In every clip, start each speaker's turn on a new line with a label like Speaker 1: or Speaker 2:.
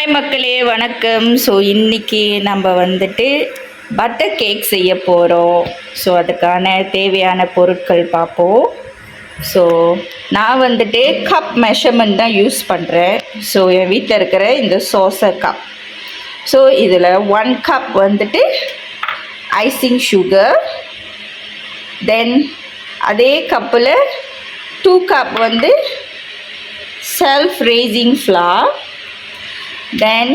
Speaker 1: Hi மக்களே, வணக்கம். So இன்றைக்கி நம்ம வந்துட்டு பட்டர் கேக் செய்ய போகிறோம். ஸோ அதுக்கான தேவையான பொருட்கள் பார்ப்போம். ஸோ நான் வந்துட்டு கப் மெஷர்மெண்ட் தான் யூஸ் பண்ணுறேன். ஸோ என் வீட்டில் இருக்கிற இந்த சோசர் கப். ஸோ இதில் 1 கப் வந்துட்டு ஐசிங் சுகர், தென் அதே கப்பில் 2 கப் வந்து self raising flour, then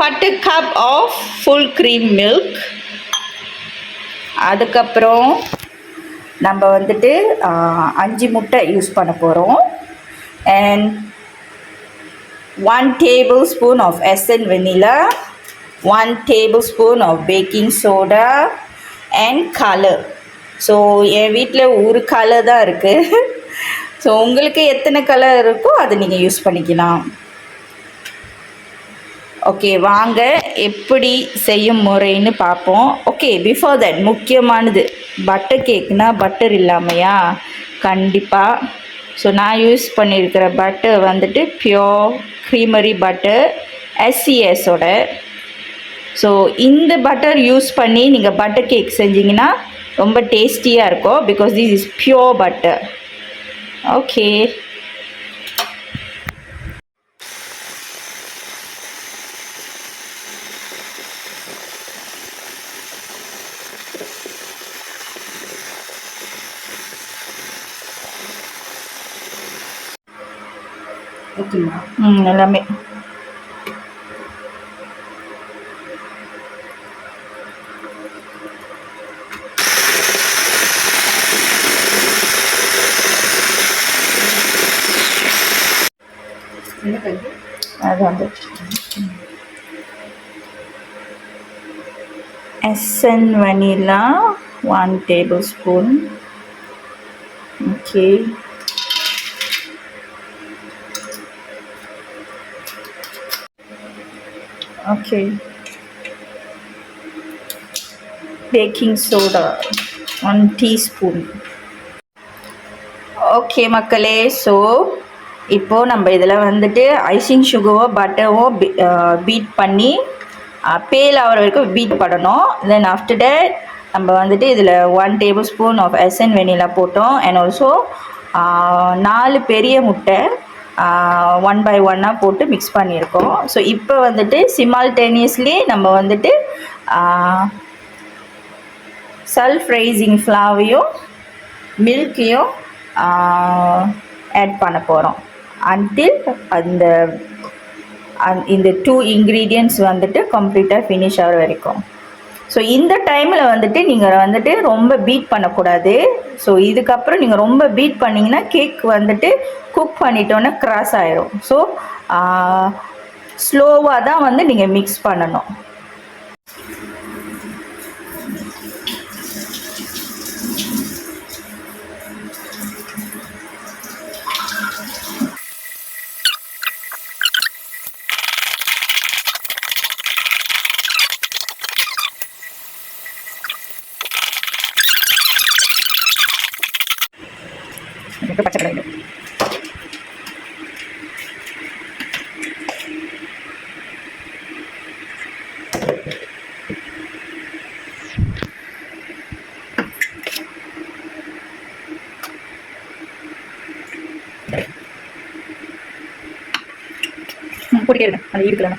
Speaker 1: 1/4 cup of full cream milk. அதுக்கப்புறம் நம்ம வந்துட்டு 5 முட்டை யூஸ் பண்ண போகிறோம். and 1 tablespoon of essence vanilla, 1 tablespoon of baking soda and color. So என் வீட்டில் ஒரு கலர் தான் இருக்குது. ஸோ உங்களுக்கு எத்தனை கலர் இருக்கோ அதை நீங்கள் யூஸ் பண்ணிக்கலாம். ஓகே, வாங்க எப்படி செய்யும் முறைன்னு பார்ப்போம். ஓகே, பிஃபோர் தட் முக்கியமானது, பட்டர் கேக்னால் பட்டர் இல்லாமையா? கண்டிப்பாக. ஸோ நான் யூஸ் பண்ணியிருக்கிற பட்டர் வந்துட்டு பியோர் க்ரீமரி பட்டர் SCSோட. ஸோ இந்த பட்டர் யூஸ் பண்ணி நீங்கள் பட்டர் கேக் செஞ்சிங்கன்னா ரொம்ப டேஸ்டியாக இருக்கும். Because this is pure butter. Okay, எல்லாமே அது வந்து essence vanilla 1 tablespoon. Okay, okay, baking soda 1 teaspoon. Okay மக்களே, ஸோ இப்போது நம்ம இதில் வந்துட்டு ஐசிங் சுகரோ பட்டரோ பீட் பண்ணி பேல் ஆகிற வரைக்கும் பீட் பண்ணணும். தென் ஆஃப்டர் தட் நம்ம வந்துட்டு இதில் 1 tablespoon ஆஃப் எசன் வெனிலா போட்டோம். அண்ட் ஆல்சோ 4 பெரிய முட்டை 1 by 1 போட்டு மிக்ஸ் பண்ணியிருக்கோம். ஸோ இப்போ வந்துட்டு சிமால்டேனியஸ்லி நம்ம வந்துட்டு செல்ஃப் ரைசிங் ஃப்ளாவையும் மில்கையும் ஆட் பண்ண போகிறோம். அன்டில் இந்த 2 ingredients வந்துட்டு கம்ப்ளீட்டாக ஃபினிஷ் ஆகிற வரைக்கும். ஸோ இந்த டைமில் வந்துட்டு நீங்கள் வந்துட்டு ரொம்ப பீட் பண்ணக்கூடாது. ஸோ இதுக்கப்புறம் நீங்கள் ரொம்ப பீட் பண்ணிங்கன்னா கேக் வந்துட்டு குக் பண்ணிட்டோன்னே கிராஸ் ஆயிரும். ஸோ ஸ்லோவாக தான் வந்து நீங்கள் மிக்ஸ் பண்ணணும். பச்சை கலர் போட்டுட்டே இருக்கேன். அது இருக்குல்ல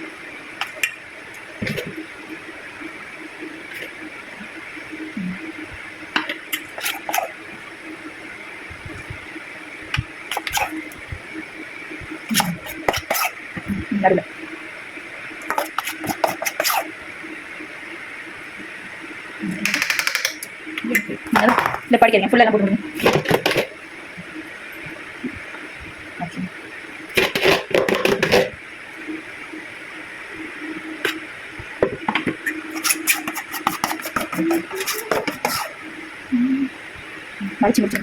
Speaker 1: நடுவில் இல்லை படிக்கிறேன். ஃபுல்லாக போட்டு மடிச்சு முடிச்சு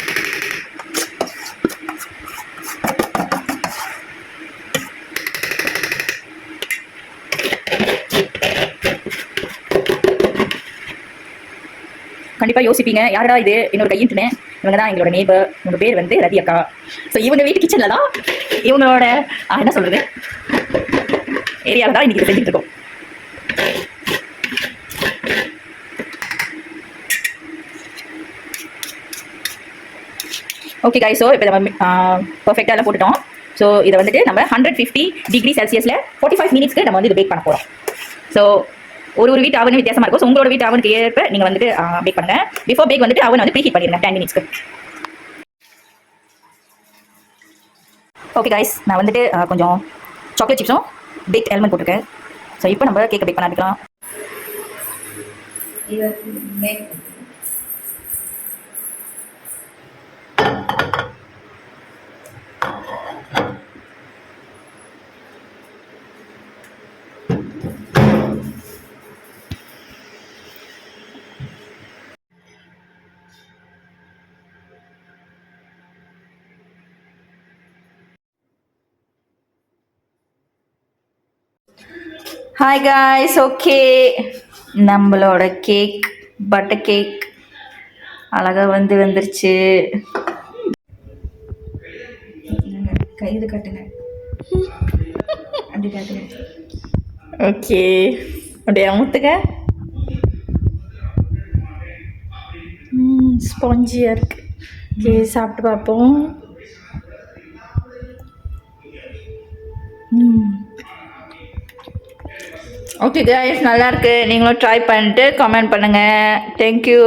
Speaker 1: கண்டிப்பாக யோசிப்பீங்க, யாரடா இது என்னோட கையின்ட்டுன்னு. இவங்க தான் எங்களோட நேபர். உங்கள் பேர் வந்து ரதி அக்கா. ஸோ இவங்க வீட்டு கிச்சனில் தான் இவங்களோட என்ன சொல்கிறது ஏரியாவில் தான் இன்றைக்கி செஞ்சுட்டு இருக்கோம். ஓகே காய், ஸோ இப்போ நம்ம பர்ஃபெக்டாக எல்லாம் போட்டுட்டோம். ஸோ இதை வந்துட்டு நம்ம 150 டிகிரி செல்சியஸில் 45 மினிட்ஸ்க்கு நம்ம வந்து இது பேக் பண்ண போகிறோம். ஸோ ஒரு வீட்டு அவன் வித்தியாசமாக இருக்கும். ஸோ உங்களோட வீட்டு அவனுக்கு ஏற்ப நீங்கள் வந்துட்டு பேக் பண்ணுங்கள். பிஃபோர் பேக் வந்துட்டு அவன் வந்து ப்ரீஹீட் பண்ணிடுங்க 10 மினிட்ஸ்க்கு. ஓகே காய்ஸ், நான் வந்துட்டு கொஞ்சம் சாக்லேட் சிப்ஸும் பேக் எலமெண்ட் போட்டிருக்கேன். ஸோ இப்போ நம்ம கேக்கை பேக் பண்ண ஆரம்பிக்கலாம். ஹாய் காய்ஸ், ஓகே நம்மளோட கேக் பட்டர் கேக் அழகாக வந்துருச்சு. கைது காட்டுங்க, அப்படி காட்டுங்க. ஓகே, அப்படியே அமுத்துங்க. ஸ்பாஞ்சியாக இருக்கு. ஓகே, சாப்பிட்டு பார்ப்போம். ஓகே கைஸ், நல்லாயிருக்கு. நீங்களும் ட்ரை பண்ணிட்டு கமெண்ட் பண்ணுங்கள். தேங்க்யூ.